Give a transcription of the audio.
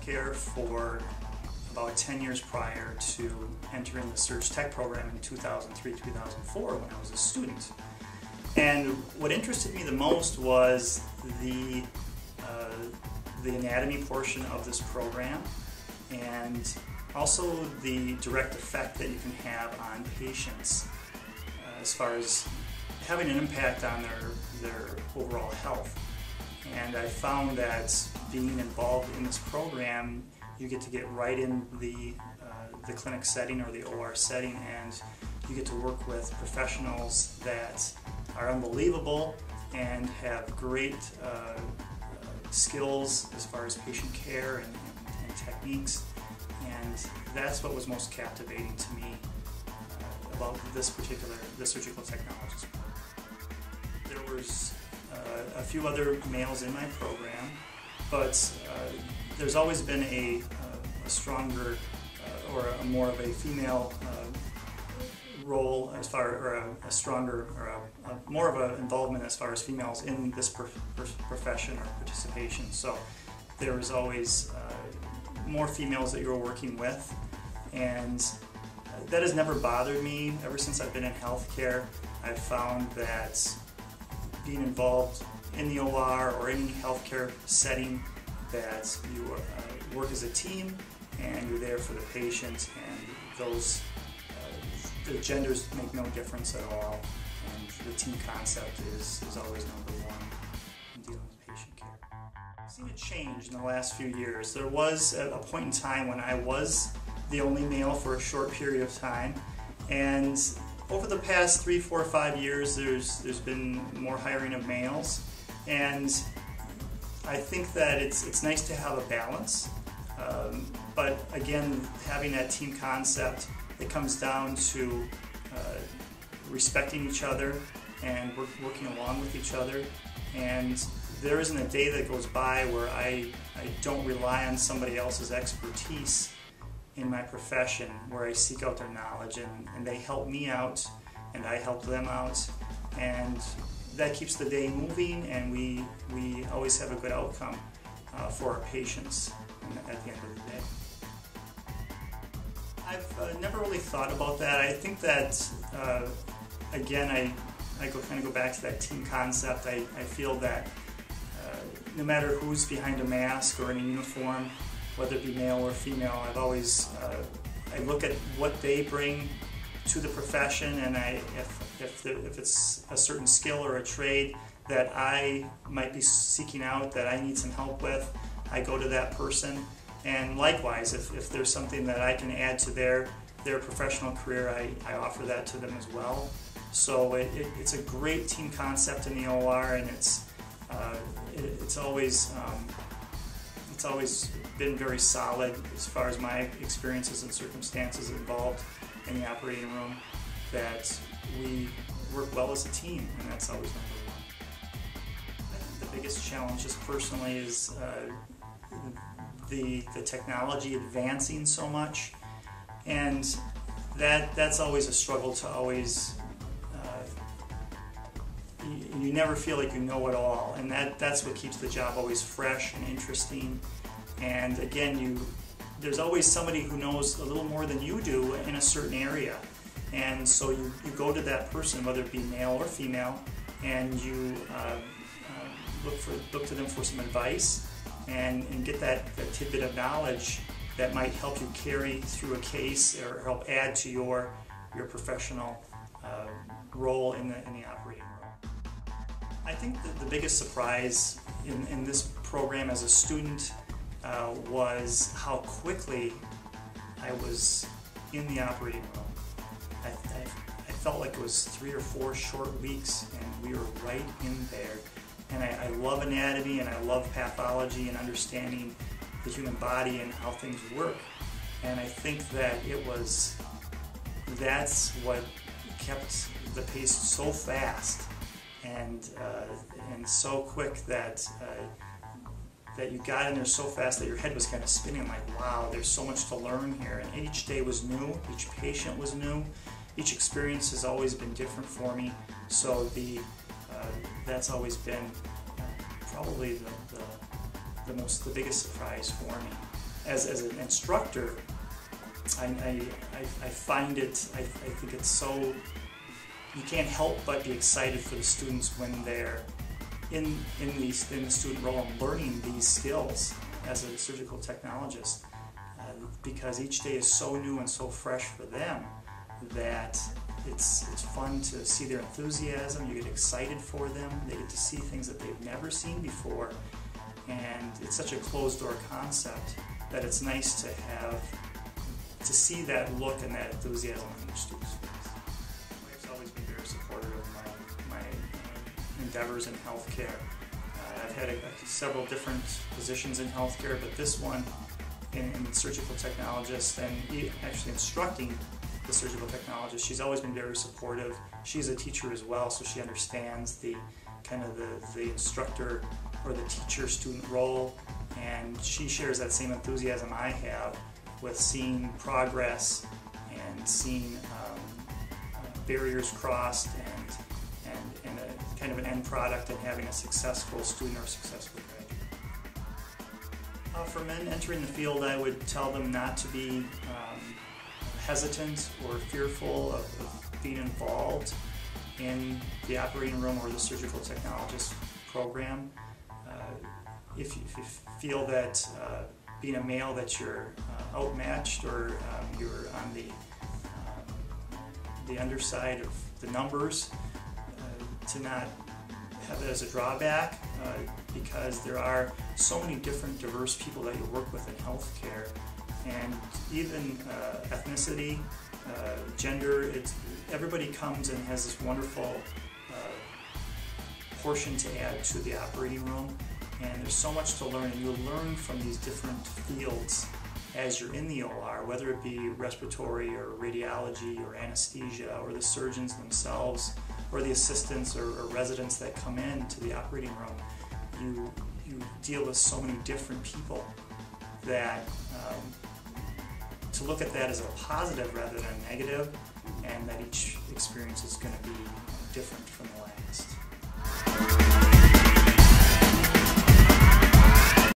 healthcare for about 10 years prior to entering the Surg Tech program in 2003-2004 when I was a student. And what interested me the most was the anatomy portion of this program, and also the direct effect that you can have on patients as far as having an impact on their overall health. And I found that being involved in this program, you get to get right in the clinic setting or the OR setting, and you get to work with professionals that are unbelievable and have great skills as far as patient care and techniques. And that's what was most captivating to me about the Surgical Technologist program. There was a few other males in my program, but there's always been a stronger or more of a female role as far, or a stronger, or more of an involvement as far as females in this profession or participation. So there was always more females that you were working with, and that has never bothered me. Ever since I've been in healthcare, I've found that being involved in the OR or any healthcare setting, that you work as a team and you're there for the patient, and those the genders make no difference at all, and the team concept is always number one in dealing with patient care. I've seen it change in the last few years. There was a point in time when I was the only male for a short period of time, and over the past 3, 4, 5 years there's been more hiring of males, and I think that it's nice to have a balance, but again, having that team concept, it comes down to respecting each other and working along with each other. And there isn't a day that goes by where I don't rely on somebody else's expertise in my profession, where I seek out their knowledge, and they help me out and I help them out, and that keeps the day moving, and we always have a good outcome for our patients at the end of the day. I've never really thought about that. I think that, again, I kind of go back to that team concept. I feel that no matter who's behind a mask or in a uniform, whether it be male or female, I've always, I look at what they bring to the profession, and if it's a certain skill or a trade that I might be seeking out, that I need some help with, I go to that person. And likewise, if there's something that I can add to their professional career, I offer that to them as well. So it's a great team concept in the OR, and it's always been very solid as far as my experiences and circumstances involved in the operating room, that we work well as a team, and that's always number one. I think the biggest challenge, just personally, is the technology advancing so much, and that's always a struggle to always, you never feel like you know it all, and that's what keeps the job always fresh and interesting. And again, there's always somebody who knows a little more than you do in a certain area, and so you go to that person, whether it be male or female, and you look to them for some advice, and get that tidbit of knowledge that might help you carry through a case or help add to your professional role in the operating room. I think that the biggest surprise in this program as a student was how quickly I was in the operating room. I felt like it was 3 or 4 short weeks, and we were right in there. And I love anatomy, and I love pathology and understanding the human body and how things work. And I think that that's what kept the pace so fast and so quick, that you got in there so fast that your head was kind of spinning, like, wow, there's so much to learn here. And each day was new, each patient was new, each experience has always been different for me. So that's always been probably the biggest surprise for me. as an instructor, I find it, I think it's so, you can't help but be excited for the students when they're in the student role and learning these skills as a surgical technologist, because each day is so new and so fresh for them that it's fun to see their enthusiasm. You get excited for them. They get to see things that they've never seen before, and it's such a closed-door concept that it's nice to see that look and that enthusiasm on each student's face. My wife's always been very supportive of my endeavors in healthcare. I've had several different positions in healthcare, but this one in surgical technologist and actually instructing the surgical technologist, she's always been very supportive. She's a teacher as well, so she understands the kind of the instructor or the teacher-student role, and she shares that same enthusiasm I have with seeing progress and seeing barriers crossed and a kind of an end product and having a successful student or successful graduate. For men entering the field, I would tell them not to be hesitant or fearful of being involved in the operating room or the surgical technologist program. If you feel that being a male that you're outmatched or you're on the underside of the numbers, to not have that as a drawback, because there are so many different diverse people that you work with in healthcare, and even ethnicity, gender, everybody comes and has this wonderful portion to add to the operating room, and there's so much to learn, and you'll learn from these different fields as you're in the OR, whether it be respiratory or radiology or anesthesia or the surgeons themselves or the assistants or residents that come in to the operating room. You deal with so many different people that to look at that as a positive rather than a negative, and that each experience is going to be different from the last.